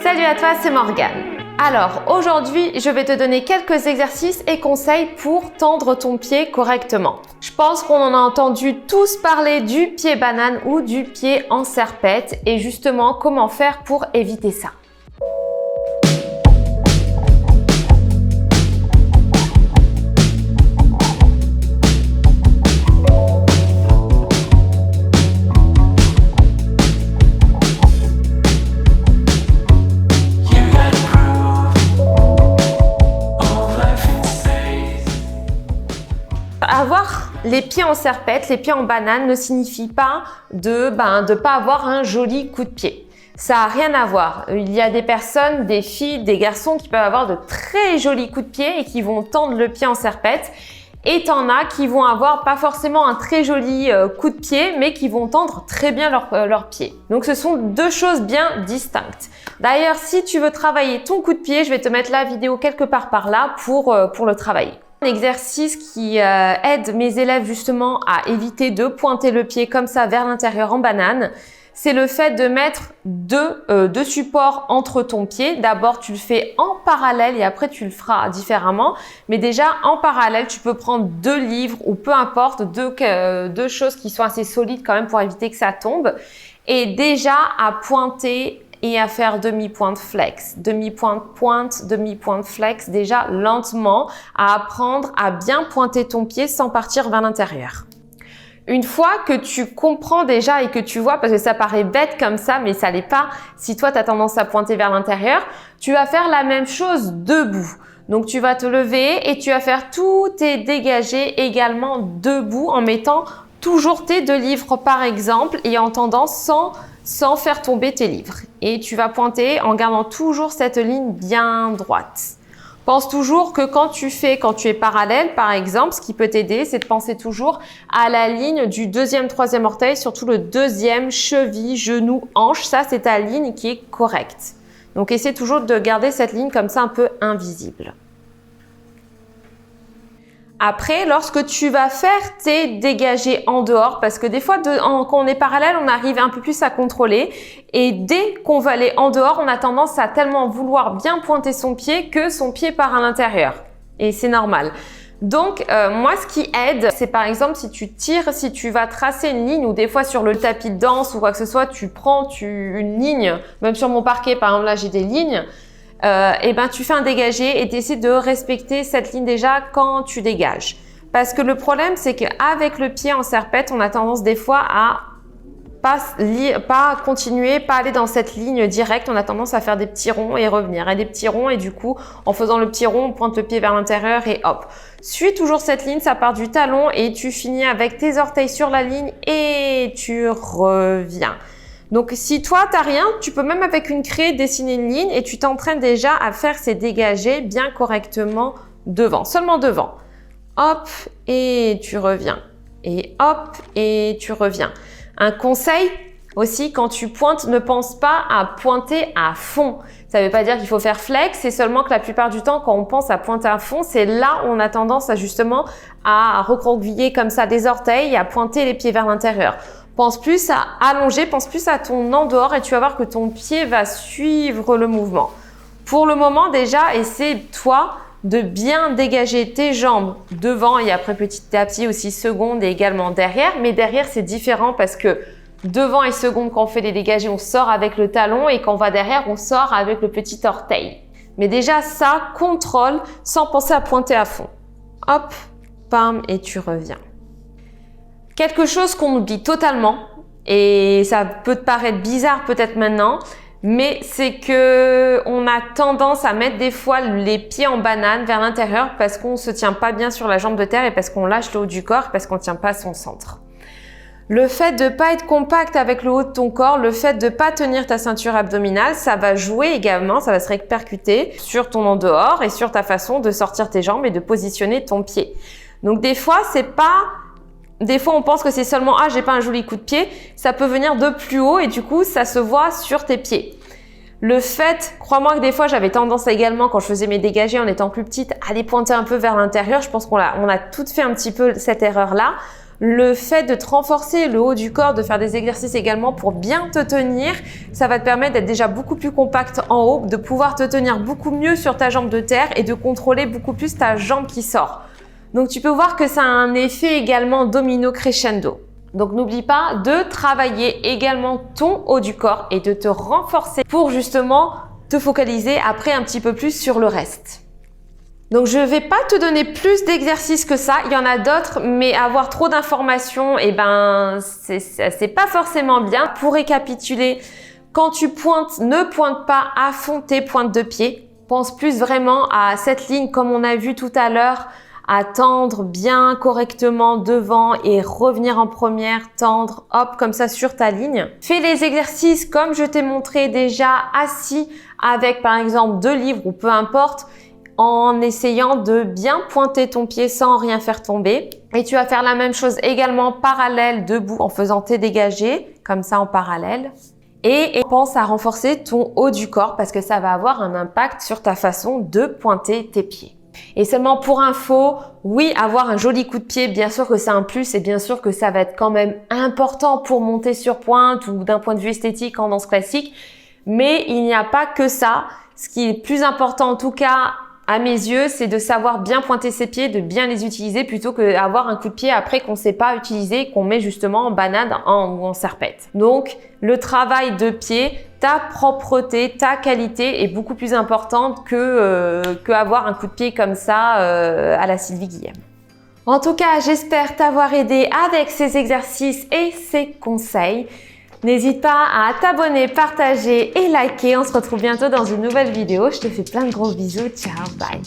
Salut à toi, c'est Morgane. Alors aujourd'hui, je vais te donner quelques exercices et conseils pour tendre ton pied correctement. Je pense qu'on en a entendu tous parler du pied banane ou du pied en serpette et justement comment faire pour éviter ça. Avoir les pieds en serpette, les pieds en banane ne signifie pas de pas avoir un joli coup de pied. Ça n'a rien à voir. Il y a des personnes, des filles, des garçons qui peuvent avoir de très jolis coups de pied et qui vont tendre le pied en serpette. Et t'en as qui vont avoir pas forcément un très joli coup de pied, mais qui vont tendre très bien leur pied. Donc ce sont deux choses bien distinctes. D'ailleurs, si tu veux travailler ton coup de pied, je vais te mettre la vidéo quelque part par là pour le travailler. Un exercice qui aide mes élèves justement à éviter de pointer le pied comme ça vers l'intérieur en banane, c'est le fait de mettre deux supports entre ton pied. D'abord, tu le fais en parallèle et après, tu le feras différemment. Mais déjà, en parallèle, tu peux prendre 2 livres ou peu importe, deux choses qui sont assez solides quand même pour éviter que ça tombe. Et déjà, à pointer et à faire demi-pointe flex, demi-pointe pointe, demi-pointe flex, déjà lentement, à apprendre à bien pointer ton pied sans partir vers l'intérieur. Une fois que tu comprends déjà et que tu vois, parce que ça paraît bête comme ça, mais ça l'est pas, si toi tu as tendance à pointer vers l'intérieur, tu vas faire la même chose debout. Donc tu vas te lever et tu vas faire tous tes dégagés également debout en mettant toujours tes 2 livres par exemple et en tendant sans faire tomber tes livres. Et tu vas pointer en gardant toujours cette ligne bien droite. Pense toujours que quand tu es parallèle, par exemple, ce qui peut t'aider, c'est de penser toujours à la ligne du 2e, 3e orteil, surtout le 2e, cheville, genou, hanche. Ça, c'est ta ligne qui est correcte. Donc, essaie toujours de garder cette ligne comme ça un peu invisible. Après, lorsque tu vas faire tes dégagés en dehors, parce que des fois, quand on est parallèle, on arrive un peu plus à contrôler. Et dès qu'on va aller en dehors, on a tendance à tellement vouloir bien pointer son pied que son pied part à l'intérieur. Et c'est normal. Donc, moi, ce qui aide, c'est par exemple, si tu tires, si tu vas tracer une ligne ou des fois sur le tapis de danse ou quoi que ce soit, tu prends une ligne, même sur mon parquet, par exemple, là, j'ai des lignes. Tu fais un dégagé et tu essaies de respecter cette ligne déjà quand tu dégages. Parce que le problème, c'est qu'avec le pied en serpette, on a tendance des fois à pas continuer, pas aller dans cette ligne directe. On a tendance à faire des petits ronds et revenir. Et des petits ronds et du coup, en faisant le petit rond, on pointe le pied vers l'intérieur et hop. Suis toujours cette ligne, ça part du talon et tu finis avec tes orteils sur la ligne et tu reviens. Donc, si toi, t'as rien, tu peux même avec une craie dessiner une ligne et tu t'entraînes déjà à faire ces dégagés bien correctement devant, seulement devant. Hop, et tu reviens. Et hop, et tu reviens. Un conseil aussi, quand tu pointes, ne pense pas à pointer à fond. Ça ne veut pas dire qu'il faut faire flex, c'est seulement que la plupart du temps, quand on pense à pointer à fond, c'est là où on a tendance à justement à recroqueviller comme ça des orteils et à pointer les pieds vers l'intérieur. Pense plus à allonger, pense plus à ton en dehors et tu vas voir que ton pied va suivre le mouvement. Pour le moment, déjà, essaie-toi de bien dégager tes jambes devant et après petit à petit aussi seconde et également derrière. Mais derrière, c'est différent parce que devant et seconde, quand on fait les dégagés, on sort avec le talon et quand on va derrière, on sort avec le petit orteil. Mais déjà, ça, contrôle sans penser à pointer à fond. Hop, pam, et tu reviens. Quelque chose qu'on oublie totalement, et ça peut te paraître bizarre peut-être maintenant, mais c'est que on a tendance à mettre des fois les pieds en banane vers l'intérieur parce qu'on se tient pas bien sur la jambe de terre et parce qu'on lâche le haut du corps, parce qu'on tient pas son centre. Le fait de pas être compact avec le haut de ton corps, le fait de pas tenir ta ceinture abdominale, ça va jouer également, ça va se répercuter sur ton en dehors et sur ta façon de sortir tes jambes et de positionner ton pied. Donc des fois, on pense que c'est seulement « Ah, j'ai pas un joli coup de pied », ça peut venir de plus haut et du coup, ça se voit sur tes pieds. Le fait, crois-moi que des fois, j'avais tendance également, quand je faisais mes dégagés en étant plus petite, à les pointer un peu vers l'intérieur. Je pense qu'on a toutes fait un petit peu cette erreur-là. le fait de te renforcer le haut du corps, de faire des exercices également pour bien te tenir, ça va te permettre d'être déjà beaucoup plus compact en haut, de pouvoir te tenir beaucoup mieux sur ta jambe de terre et de contrôler beaucoup plus ta jambe qui sort. Donc tu peux voir que ça a un effet également domino crescendo. Donc n'oublie pas de travailler également ton haut du corps et de te renforcer pour justement te focaliser après un petit peu plus sur le reste. Donc je ne vais pas te donner plus d'exercices que ça, il y en a d'autres, mais avoir trop d'informations, eh ben c'est pas forcément bien. Pour récapituler, quand tu pointes, ne pointe pas à fond tes pointes de pied. Pense plus vraiment à cette ligne comme on a vu tout à l'heure, à tendre bien correctement devant et revenir en première, tendre, hop, comme ça sur ta ligne. Fais les exercices comme je t'ai montré déjà assis avec par exemple 2 livres ou peu importe, en essayant de bien pointer ton pied sans rien faire tomber. Et tu vas faire la même chose également parallèle, debout, en faisant tes dégagés, comme ça en parallèle. Et pense à renforcer ton haut du corps parce que ça va avoir un impact sur ta façon de pointer tes pieds. Et seulement pour info, oui, avoir un joli coup de pied, bien sûr que c'est un plus et bien sûr que ça va être quand même important pour monter sur pointe ou d'un point de vue esthétique en danse classique. Mais il n'y a pas que ça. Ce qui est plus important en tout cas, à mes yeux, c'est de savoir bien pointer ses pieds, de bien les utiliser plutôt que d'avoir un coup de pied après qu'on ne sait pas utiliser, qu'on met justement en banane ou en serpette. Donc, le travail de pied, ta propreté, ta qualité est beaucoup plus importante que avoir un coup de pied comme ça à la Sylvie Guillem. En tout cas, j'espère t'avoir aidé avec ces exercices et ces conseils. N'hésite pas à t'abonner, partager et liker. On se retrouve bientôt dans une nouvelle vidéo. Je te fais plein de gros bisous. Ciao, bye.